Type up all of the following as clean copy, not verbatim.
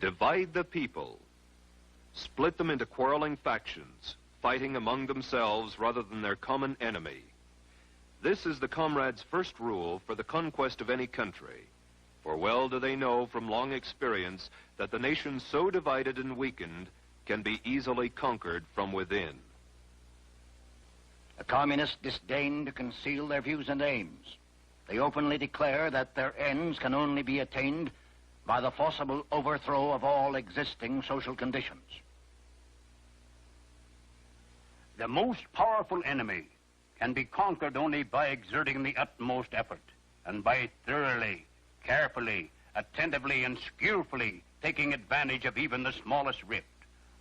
Divide the people. Split them into quarreling factions, fighting among themselves rather than their common enemy. This is the comrades' first rule for the conquest of any country. For well do they know from long experience that the nation so divided and weakened can be easily conquered from within. The communists disdain to conceal their views and aims. They openly declare that their ends can only be attained by the forcible overthrow of all existing social conditions. The most powerful enemy can be conquered only by exerting the utmost effort and by thoroughly, carefully, attentively, and skillfully taking advantage of even the smallest rift,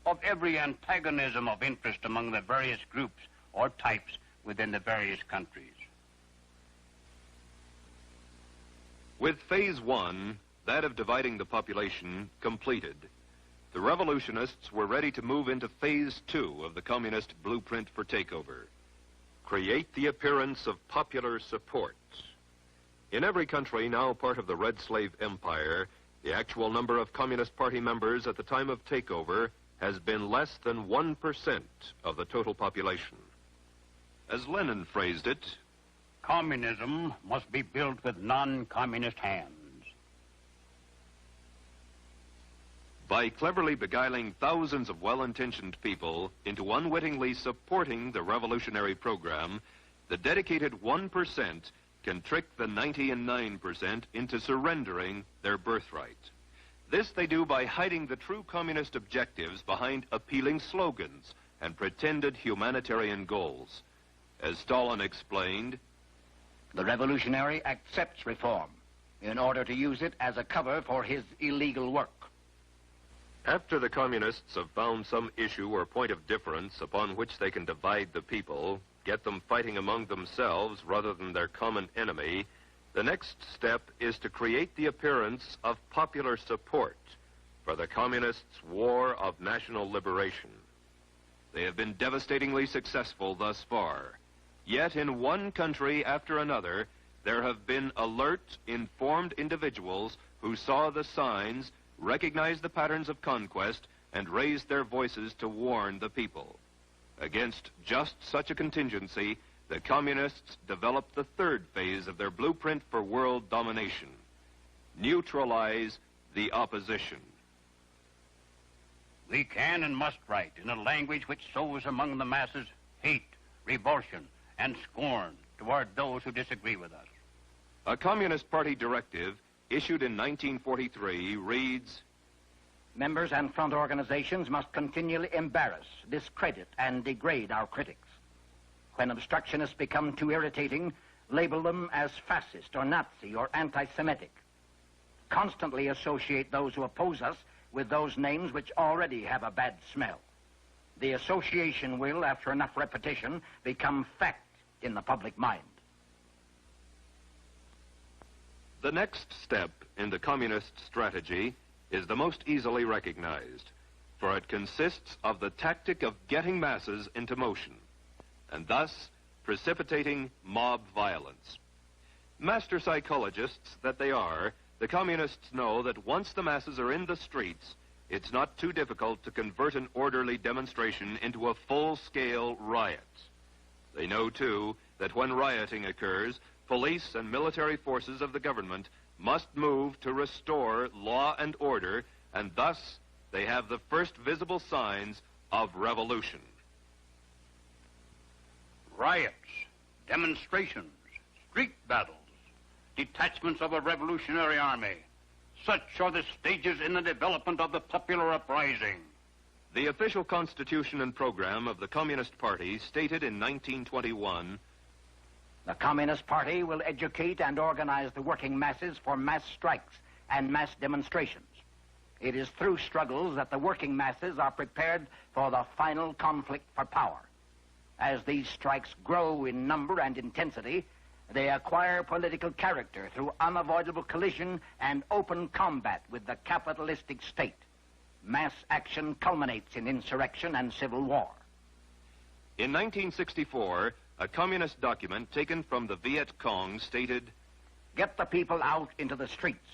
of every antagonism of interest among the various groups or types within the various countries. With phase one, that of dividing the population, completed, the revolutionists were ready to move into phase two of the communist blueprint for takeover. Create the appearance of popular support. In every country now part of the Red Slave Empire, the actual number of Communist Party members at the time of takeover has been less than 1% of the total population. As Lenin phrased it, communism must be built with non-communist hands. By cleverly beguiling thousands of well-intentioned people into unwittingly supporting the revolutionary program, the dedicated 1% can trick the 99% into surrendering their birthright. This they do by hiding the true communist objectives behind appealing slogans and pretended humanitarian goals. As Stalin explained, the revolutionary accepts reform in order to use it as a cover for his illegal work. After the communists have found some issue or point of difference upon which they can divide the people, get them fighting among themselves rather than their common enemy, the next step is to create the appearance of popular support for the communists' war of national liberation. They have been devastatingly successful thus far. Yet in one country after another, there have been alert, informed individuals who saw the signs, recognized the patterns of conquest, and raised their voices to warn the people. Against just such a contingency, the communists developed the third phase of their blueprint for world domination: neutralize the opposition. We can and must write in a language which sows among the masses hate, revulsion, and scorn toward those who disagree with us. A Communist Party directive issued in 1943 reads, members and front organizations must continually embarrass, discredit, and degrade our critics. When obstructionists become too irritating, label them as fascist or Nazi or anti-Semitic. Constantly associate those who oppose us with those names which already have a bad smell. The association will, after enough repetition, become fact in the public mind. The next step in the communist strategy is the most easily recognized, for it consists of the tactic of getting masses into motion, and thus precipitating mob violence. Master psychologists that they are, the communists know that once the masses are in the streets, it's not too difficult to convert an orderly demonstration into a full-scale riot. They know, too, that when rioting occurs, police and military forces of the government must move to restore law and order, and thus they have the first visible signs of revolution. Riots, demonstrations, street battles, detachments of a revolutionary army. Such are the stages in the development of the popular uprising. The official constitution and program of the Communist Party stated in 1921, the Communist Party will educate and organize the working masses for mass strikes and mass demonstrations. It is through struggles that the working masses are prepared for the final conflict for power. As these strikes grow in number and intensity, they acquire political character through unavoidable collision and open combat with the capitalistic state. Mass action culminates in insurrection and civil war. In 1964, a communist document taken from the Viet Cong stated, get the people out into the streets.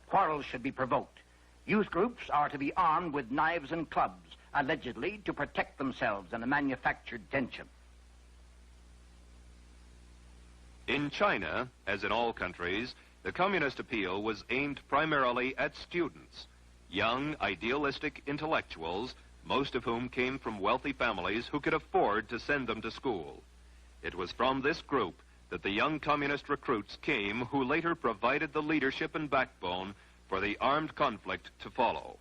Quarrels should be provoked. Youth groups are to be armed with knives and clubs, allegedly to protect themselves in a manufactured tension. In China, as in all countries, the communist appeal was aimed primarily at students, young, idealistic intellectuals, most of whom came from wealthy families who could afford to send them to school. It was from this group that the young communist recruits came who later provided the leadership and backbone for the armed conflict to follow.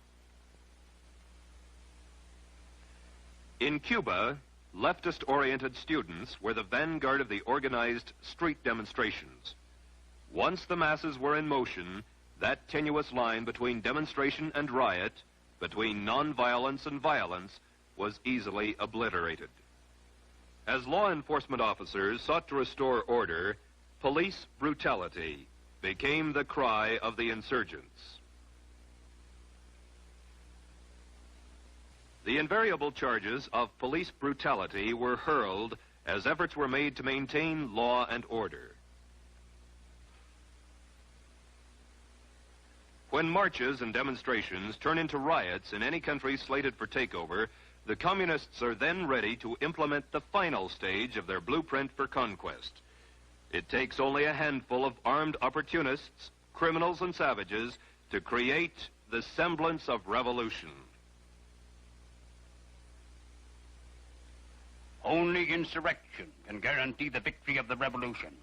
In Cuba, leftist-oriented students were the vanguard of the organized street demonstrations. Once the masses were in motion, that tenuous line between demonstration and riot, between nonviolence and violence, was easily obliterated. As law enforcement officers sought to restore order, police brutality became the cry of the insurgents. The invariable charges of police brutality were hurled as efforts were made to maintain law and order. When marches and demonstrations turn into riots in any country slated for takeover, the communists are then ready to implement the final stage of their blueprint for conquest. It takes only a handful of armed opportunists, criminals and savages to create the semblance of revolution. Only insurrection can guarantee the victory of the revolution.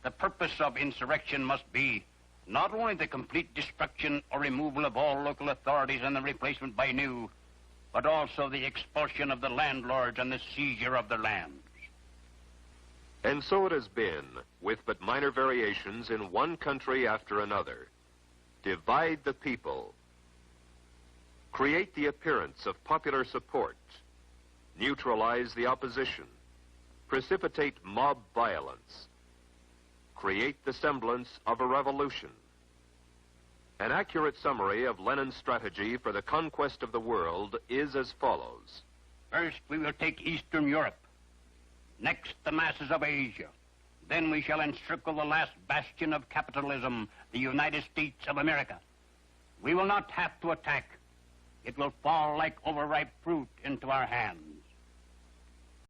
The purpose of insurrection must be not only the complete destruction or removal of all local authorities and the replacement by new, but also the expulsion of the landlords and the seizure of their lands. And so it has been, with but minor variations in one country after another. Divide the people. Create the appearance of popular support. Neutralize the opposition. Precipitate mob violence. Create the semblance of a revolution. An accurate summary of Lenin's strategy for the conquest of the world is as follows. First, we will take Eastern Europe. Next, the masses of Asia. Then we shall encircle the last bastion of capitalism, the United States of America. We will not have to attack. It will fall like overripe fruit into our hands.